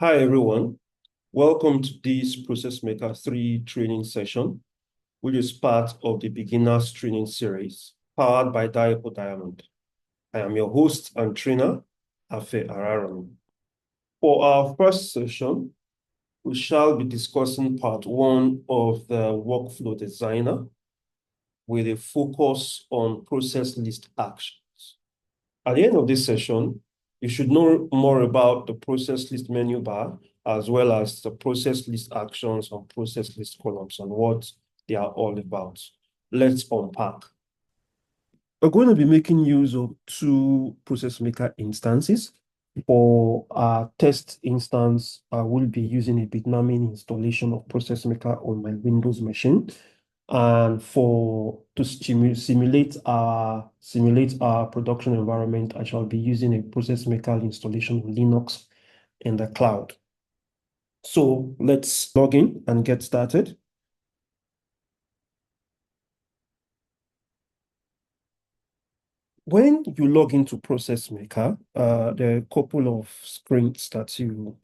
Hi, everyone. Welcome to this ProcessMaker 3 training session, which is part of the beginners training series powered by Diapo Diamond. I am your host and trainer, Afe Araram. For our first session, we shall be discussing part 1 of the workflow designer with a focus on process list actions. At the end of this session, you should know more about the process list menu bar, as well as the process list actions and process list columns and what they are all about. Let's unpack. We're going to be making use of two ProcessMaker instances. For our test instance, I will be using a Bitnami installation of ProcessMaker on my Windows machine. And to simulate our production environment, I shall be using a ProcessMaker installation of Linux in the cloud. So let's log in and get started. When you log into ProcessMaker, there are a couple of screens that you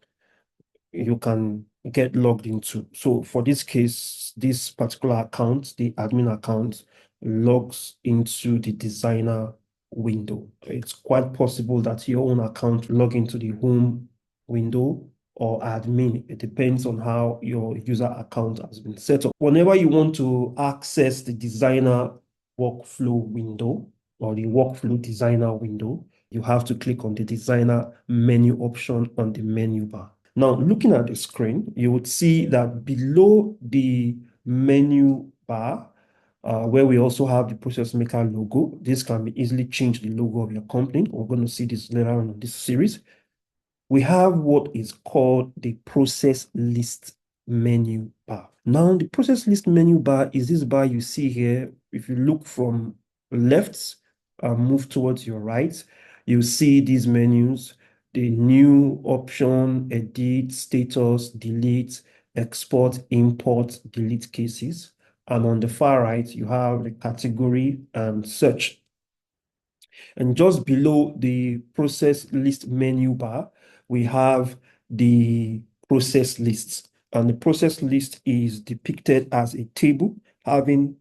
can get logged into. So for this case, this particular account, the admin account, logs into the designer window. It's quite possible that your own account log into the home window or admin. It depends on how your user account has been set up. Whenever you want to access the designer workflow window or the workflow designer window, you have to click on the designer menu option on the menu bar. Now, looking at the screen, you would see that below the menu bar, where we also have the ProcessMaker logo, this can be easily changed the logo of your company. We're going to see this later on in this series. We have what is called the process list menu bar. Now, the process list menu bar is this bar you see here. If you look from left and move towards your right, you see these menus, the new option, edit, status, delete, export, import, delete cases. And on the far right, you have the category and search. And just below the process list menu bar, we have the process list. And the process list is depicted as a table having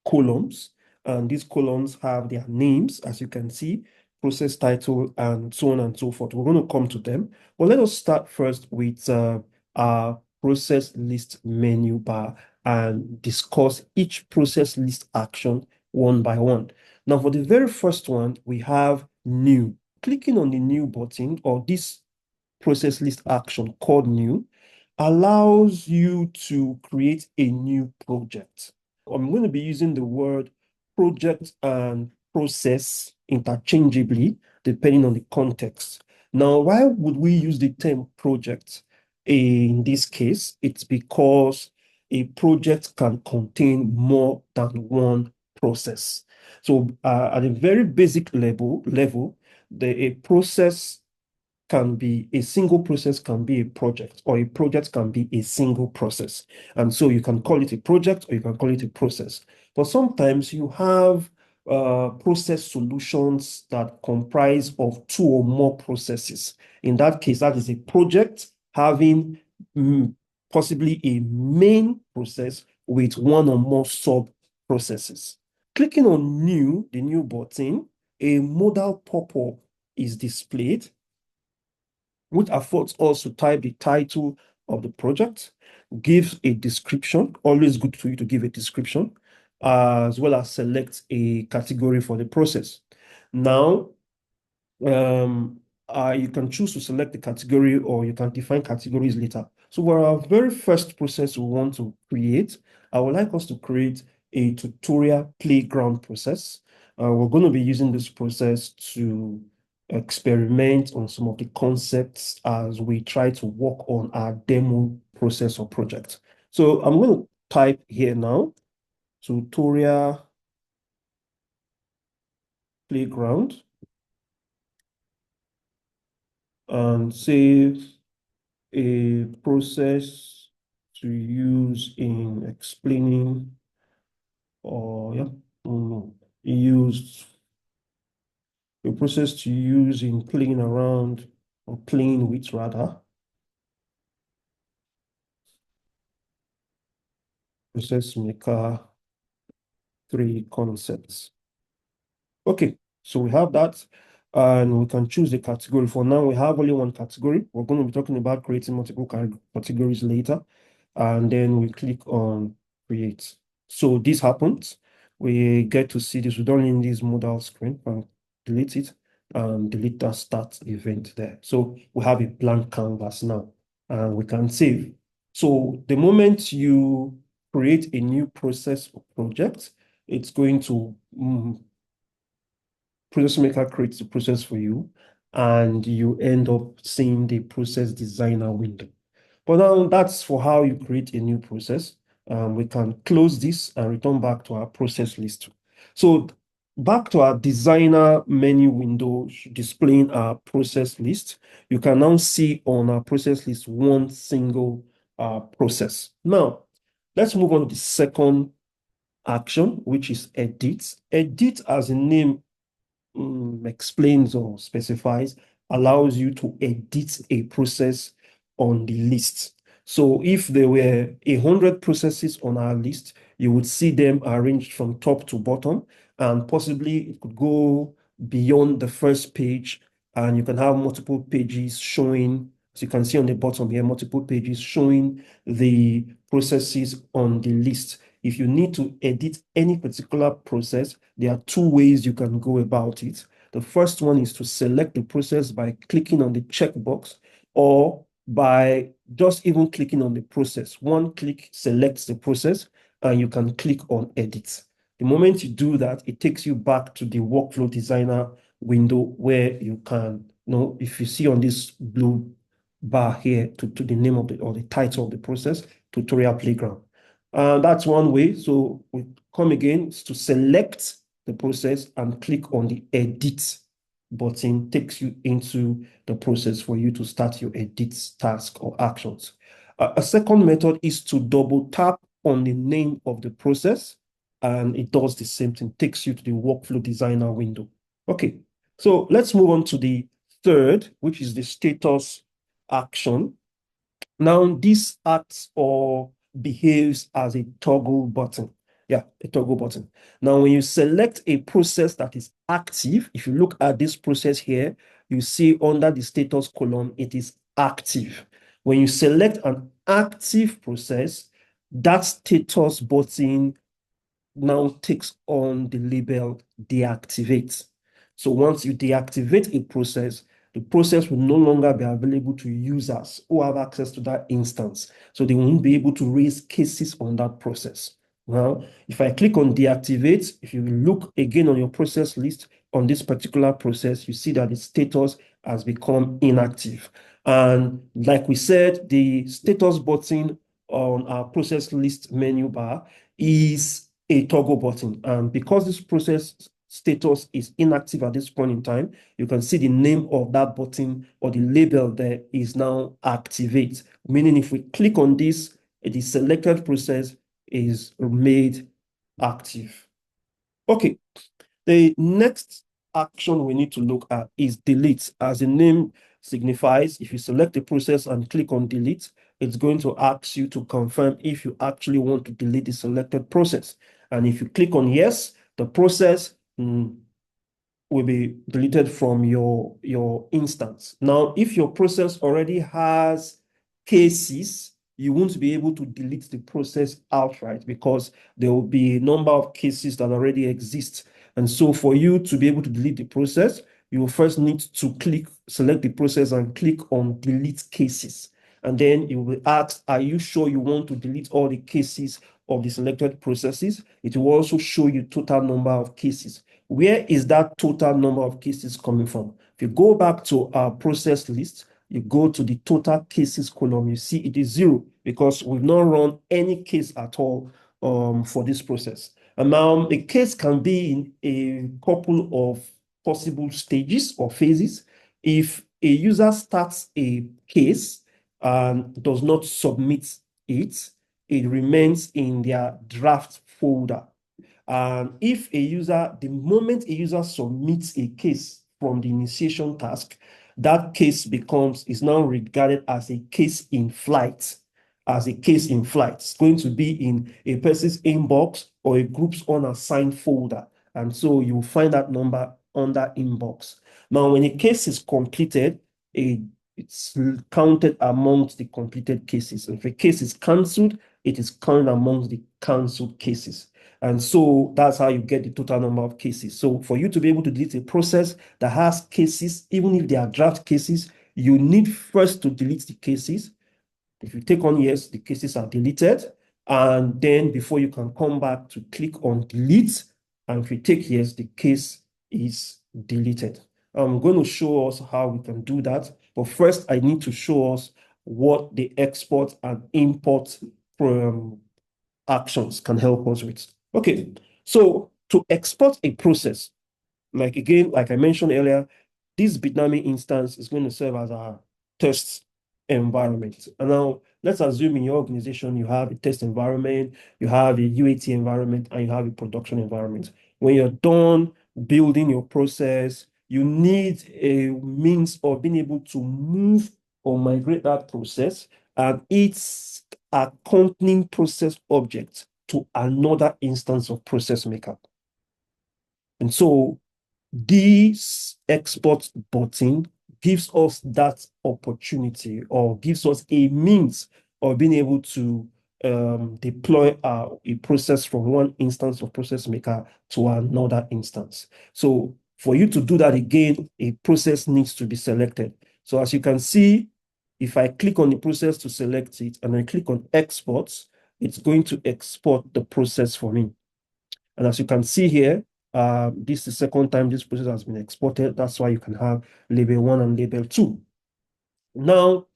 columns. And these columns have their names, as you can see, process title, and so on and so forth. We're going to come to them. But let us start first with our process list menu bar and discuss each process list action one by one. Now, for the very first one, we have new. Clicking on the new button or this process list action called new allows you to create a new project. I'm going to be using the word project and process interchangeably depending on the context. Now, why would we use the term project in this case? It's because a project can contain more than one process. So at a very basic level, a process can be a single process can be a project, or a project can be a single process. And so you can call it a project or you can call it a process. But sometimes you have process solutions that comprise of two or more processes. In that case, that is a project having possibly a main process with one or more sub processes. Clicking on new, the new button, a modal pop-up is displayed, which affords us to type the title of the project, gives a description, always good for you to give a description, as well as select a category for the process. Now, you can choose to select the category or you can define categories later. So for our very first process we want to create, I would like us to create a tutorial playground process. We're going to be using this process to experiment on some of the concepts as we try to work on our demo process or project. So I'm going to type here now, tutorial playground, and save a process to use in explaining or used a process to use in playing around or playing with rather ProcessMaker 3 concepts. Okay, so we have that, and we can choose a category. For now, we have only one category. We're going to be talking about creating multiple categories later, and then we click on create. So this happens. We get to see this. We don't need this modal screen. And delete it and delete that start event there. So we have a blank canvas now, and we can save. So the moment you create a new process or project, it's going to ProcessMaker creates the process for you, and you end up seeing the process designer window. But now that's for how you create a new process. We can close this and return back to our process list. So back to our designer menu window displaying our process list, you can now see on our process list one single process. Now, let's move on to the second action, which is edit. Edit, as a name explains or specifies, allows you to edit a process on the list. So if there were 100 processes on our list, you would see them arranged from top to bottom, and possibly it could go beyond the first page, and you can have multiple pages showing, as you can see on the bottom here, multiple pages showing the processes on the list. If you need to edit any particular process, there are two ways you can go about it. The first one is to select the process by clicking on the checkbox, or by just even clicking on the process. One click selects the process, and you can click on edit. The moment you do that, it takes you back to the workflow designer window, where you can, if you see on this blue bar here to the name of the title of the process, tutorial playground. That's one way. So we come again to select the process and click on the edit button, takes you into the process for you to start your edit task or actions. A second method is to double tap on the name of the process, and it does the same thing, takes you to the workflow designer window. Okay, so let's move on to the third, which is the status action. Now, this acts or behaves as a toggle button. Yeah, a toggle button. Now, when you select a process that is active, if you look at this process here, you see under the status column, it is active. When you select an active process, that status button now takes on the label deactivate. So once you deactivate a process, the process will no longer be available to users who have access to that instance. So they won't be able to raise cases on that process. Now, if I click on deactivate, if you look again on your process list on this particular process, you see that the status has become inactive. And like we said, the status button on our process list menu bar is a toggle button. And because this process status is inactive at this point in time, you can see the name of that button or the label there is now activate, meaning if we click on this, the selected process is made active. Okay, the next action we need to look at is delete. As the name signifies, if you select the process and click on delete, it's going to ask you to confirm if you actually want to delete the selected process. And if you click on yes, the process will be deleted from your instance. Now, if your process already has cases, you won't be able to delete the process outright, because there will be a number of cases that already exist. And so for you to be able to delete the process, you will first need to select the process and click on delete cases. And then you will be asked, are you sure you want to delete all the cases of the selected processes? It will also show you total number of cases. Where is that total number of cases coming from? If you go back to our process list, you go to the total cases column, you see it is 0, because we've not run any case at all for this process. And now a case can be in a couple of possible stages or phases. If a user starts a case and does not submit it, it remains in their draft folder. And if the moment a user submits a case from the initiation task, that case is now regarded as a case in flight. as a case in flight. It's going to be in a person's inbox or a group's unassigned folder. And so you'll find that number under inbox. Now, when a case is completed, it's counted amongst the completed cases. If a case is cancelled, it is counted amongst the cancelled cases. And so that's how you get the total number of cases. So for you to be able to delete a process that has cases, even if they are draft cases, you need first to delete the cases. If you take on yes, the cases are deleted. And then before you can come back to click on delete, and if you take yes, the case is deleted. I'm going to show us how we can do that. But first, I need to show us what the export and import actions can help us with. Okay, so to export a process, like I mentioned earlier, this Bitnami instance is going to serve as our test environment. And now let's assume in your organization, you have a test environment, you have a UAT environment, and you have a production environment. When you're done building your process, you need a means of being able to move or migrate that process and its accompanying process object to another instance of ProcessMaker. And so this export button gives us that opportunity or gives us a means of being able to deploy a process from one instance of ProcessMaker to another instance. So for you to do that again, a process needs to be selected. So as you can see, if I click on the process to select it and I click on exports, it's going to export the process for me. And as you can see here, this is the second time this process has been exported. That's why you can have label 1 and label 2. Now,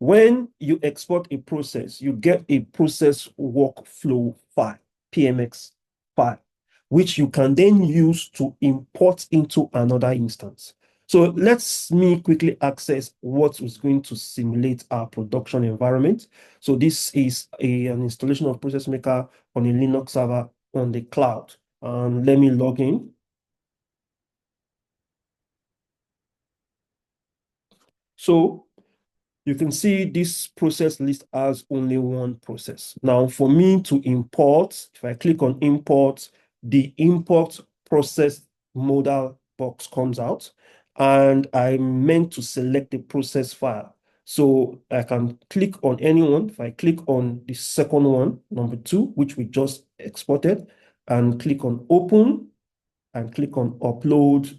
when you export a process, you get a process workflow file, PMX file, which you can then use to import into another instance. So let me quickly access what is going to simulate our production environment. So this is an installation of ProcessMaker on a Linux server on the cloud. Let me log in. So you can see this process list has only one process. Now, for me to import, if I click on import, the import process modal box comes out, and I'm meant to select the process file. So I can click on any one. If I click on the second one, number 2, which we just exported, and click on open and click on upload,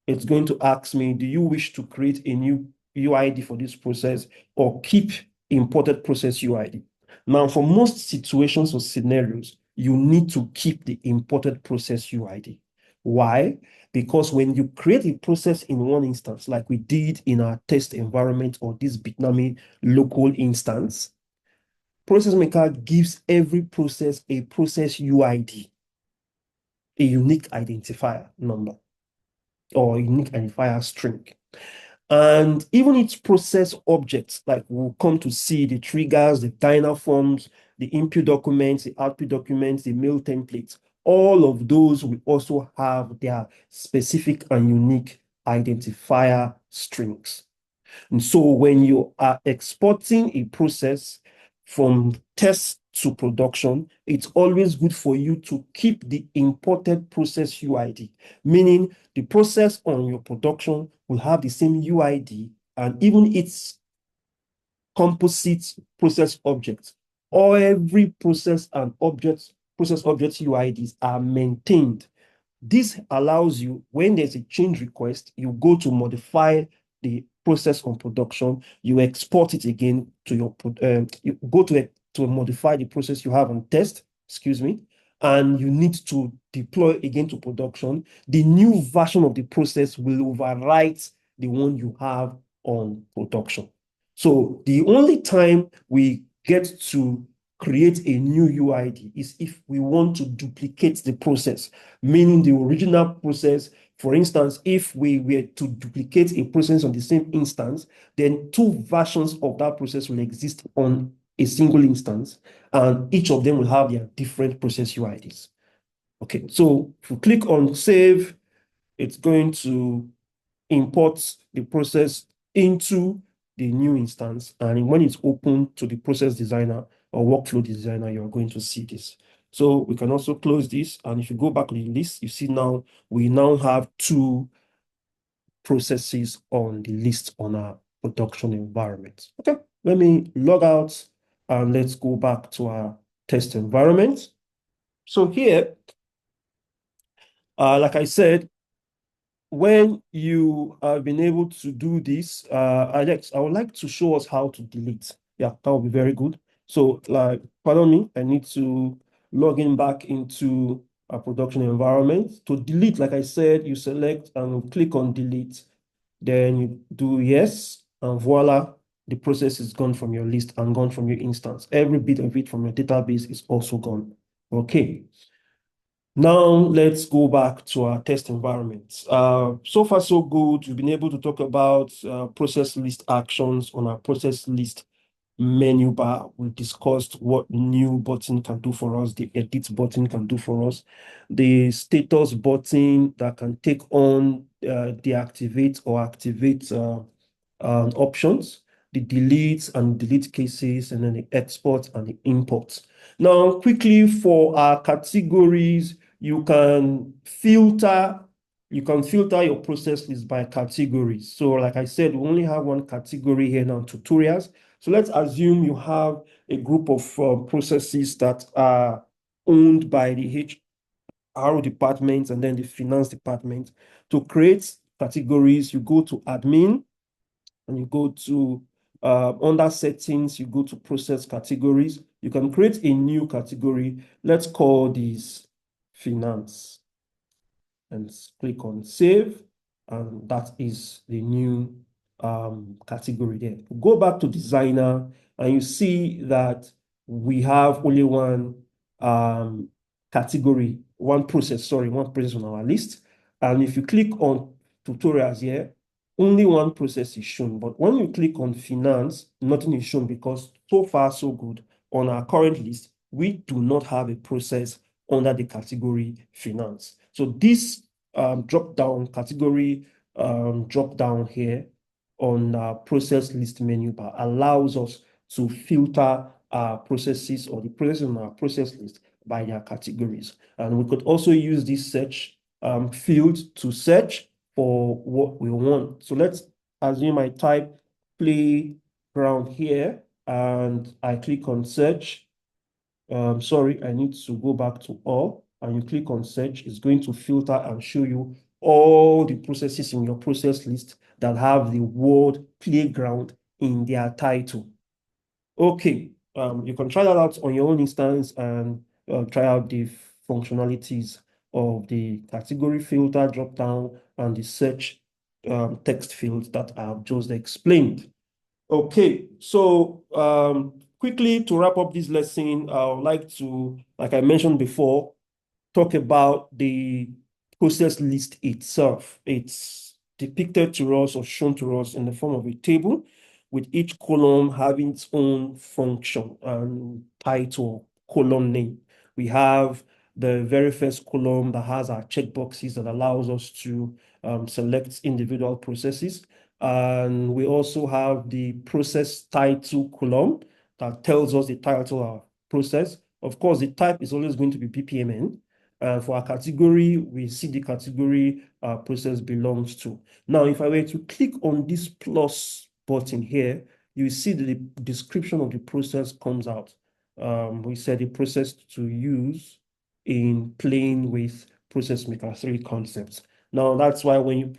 it's going to ask me, do you wish to create a new UID for this process or keep imported process UID? Now, for most situations or scenarios, you need to keep the imported process UID. Why? Because when you create a process in one instance, like we did in our test environment or this Bitnami local instance, ProcessMaker gives every process a process UID, a unique identifier number or unique identifier string. And even its process objects, like we'll come to see the triggers, the Dynaforms, the input documents, the output documents, the mail templates, all of those will also have their specific and unique identifier strings. And so when you are exporting a process from test to production, it's always good for you to keep the imported process UID, meaning the process on your production will have the same UID and even its composite process objects. All every process and process object UIDs are maintained. This allows you, when there's a change request, you go to modify the process on production, you export it again to your, you go to it to modify the process you have on test, excuse me, and you need to deploy again to production. The new version of the process will overwrite the one you have on production. So the only time we get to create a new UID is if we want to duplicate the process, meaning the original process. For instance, if we were to duplicate a process on the same instance, then 2 versions of that process will exist on a single instance, and each of them will have their different process UIDs. Okay, so if you click on save, it's going to import the process into the new instance. And when it's open to the process designer or workflow designer, you're going to see this. So we can also close this. And if you go back to the list, you see now we now have two processes on the list on our production environment. Okay, let me log out and let's go back to our test environment. So here, like I said, when you have been able to do this, Alex, I would like to show us how to delete. Yeah, that would be very good. So, like, pardon me, I need to log in back into a production environment. To delete, like I said, you select and click on delete. Then you do yes, and voila, the process is gone from your list and gone from your instance. Every bit of it from your database is also gone. Okay. Now let's go back to our test environment. So far, so good. We've been able to talk about process list actions on our process list menu bar. We discussed what new button can do for us, the edit button can do for us, the status button that can take on deactivate or activate options, the delete and delete cases, and then the export and the import. Now, quickly for our categories, you can filter your process list by categories. So like I said, we only have one category here now, tutorials. So let's assume you have a group of processes that are owned by the HR department and then the finance department. To create categories, you go to admin and you go to under settings, you go to process categories. You can create a new category. Let's call this finance and click on save. And that is the new category there. Go back to designer and you see that we have only one category, one process on our list. And if you click on tutorials here, only one process is shown. But when you click on finance, nothing is shown because so far so good. On our current list, we do not have a process under the category finance. So this drop down category drop down here on process list menu bar allows us to filter our processes or the processes on our process list by their categories. And we could also use this search field to search for what we want. So let's assume I type playground here and I click on search. Sorry, I need to go back to all and you click on search. It's going to filter and show you all the processes in your process list that have the word playground in their title. Okay, you can try that out on your own instance and try out the functionalities of the category filter dropdown and the search text field that I've just explained. Okay, so quickly to wrap up this lesson, I would like to, like I mentioned before, talk about the process list itself. It's depicted to us or shown to us in the form of a table with each column having its own function and title, column name. We have the very first column that has our checkboxes that allows us to select individual processes. And we also have the process title column that tells us the title of our process. Of course, the type is always going to be PPMN. For our category, we see the category our process belongs to. Now, if I were to click on this plus button here, you see the description of the process comes out. We said the process to use in playing with ProcessMaker 3 concepts. Now, that's why when you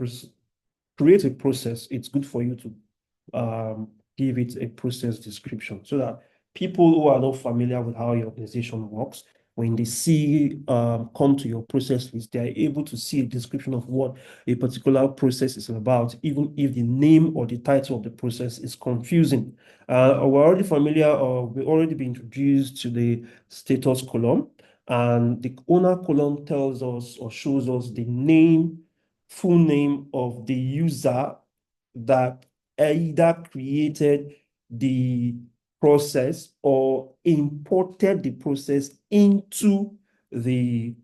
create a process, it's good for you to give it a process description so that people who are not familiar with how your organization works, when they see come to your process list, they are able to see a description of what a particular process is about, even if the name or the title of the process is confusing. We're already familiar, or we've already been introduced to the status column, and the owner column tells us or shows us the name, full name of the user that either created the process or imported the process into the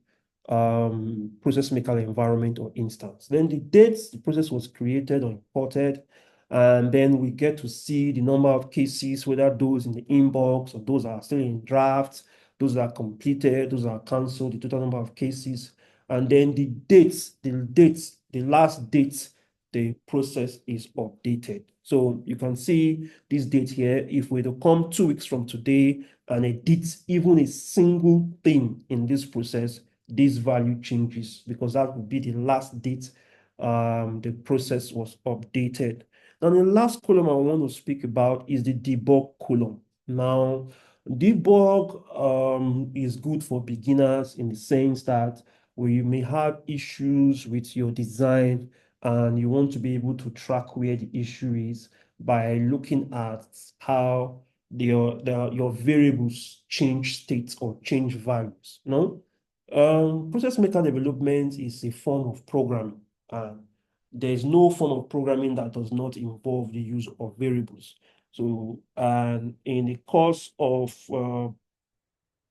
ProcessMaker environment or instance. Then the dates the process was created or imported, And then we get to see the number of cases, whether those in the inbox or those are still in drafts, those are completed, those are canceled, the total number of cases. And then the the last date the process is updated. So you can see this date here. If we to come 2 weeks from today and edit even a single thing in this process, this value changes because that would be the last date the process was updated. Now, the last column I want to speak about is the debug column. Now, debug is good for beginners in the sense that we may have issues with your design and you want to be able to track where the issue is by looking at how your variables change states or change values. No? Process maker development is a form of programming. There is no form of programming that does not involve the use of variables. So, and in the course of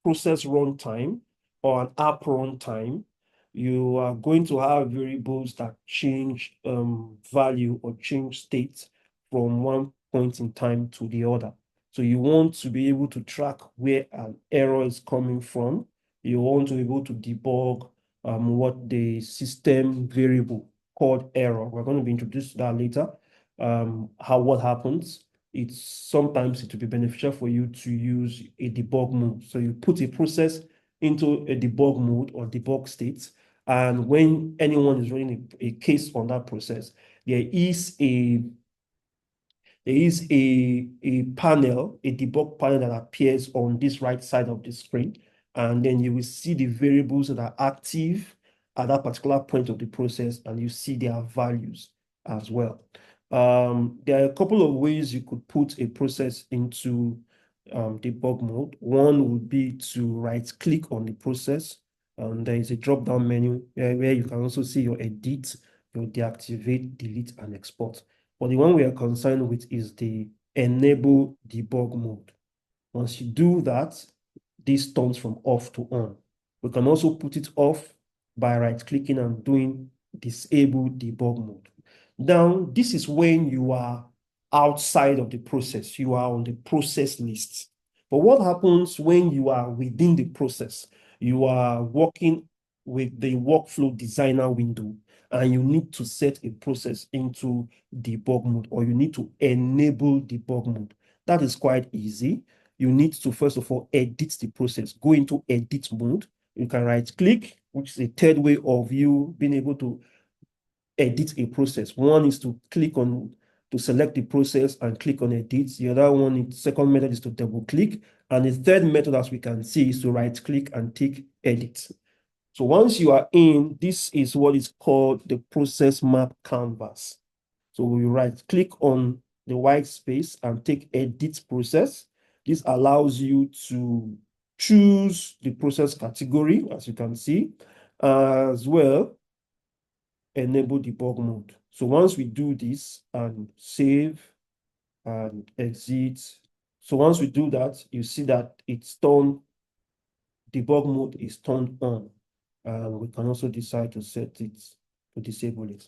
process runtime or an app runtime, you are going to have variables that change value or change state from one point in time to the other. So you want to be able to track where an error is coming from. You want to be able to debug what the system variable called error. We're going to be introduced to that later. What happens. Sometimes it will be beneficial for you to use a debug mode. So you put a process into a debug mode or debug state, and when anyone is running a case on that process, there is a panel, a debug panel that appears on this right side of the screen, and then you will see the variables that are active at that particular point of the process, and you see their values as well. There are a couple of ways you could put a process into debug mode. One would be to right-click on the process, and there is a drop-down menu where you can also see your edit, your deactivate, delete, and export. But the one we are concerned with is the enable debug mode. Once you do that, this turns from off to on. We can also put it off by right-clicking and doing disable debug mode. Now, this is when you are outside of the process. You are on the process list. But what happens when you are within the process? You are working with the workflow designer window, and you need to set a process into debug mode, or you need to enable debug mode. That is quite easy. You need to, first of all, edit the process. Go into edit mode. You can right-click, which is a third way of you being able to edit a process. One is to select the process and click on edit. The other one, the second method is to double click. And the third method, as we can see, is to right click and take edit. So once you are in, this is what is called the process map canvas. So we right click on the white space and take edit process. This allows you to choose the process category, as you can see, as well enable debug mode. So once we do this and save and exit, so once we do that, you see that it's turned, debug mode is turned on. We can also decide to set it, to disable it.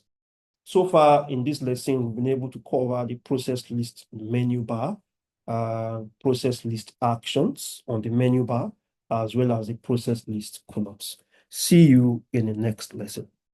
So far in this lesson, we've been able to cover the process list menu bar, process list actions on the menu bar, as well as the process list columns. See you in the next lesson.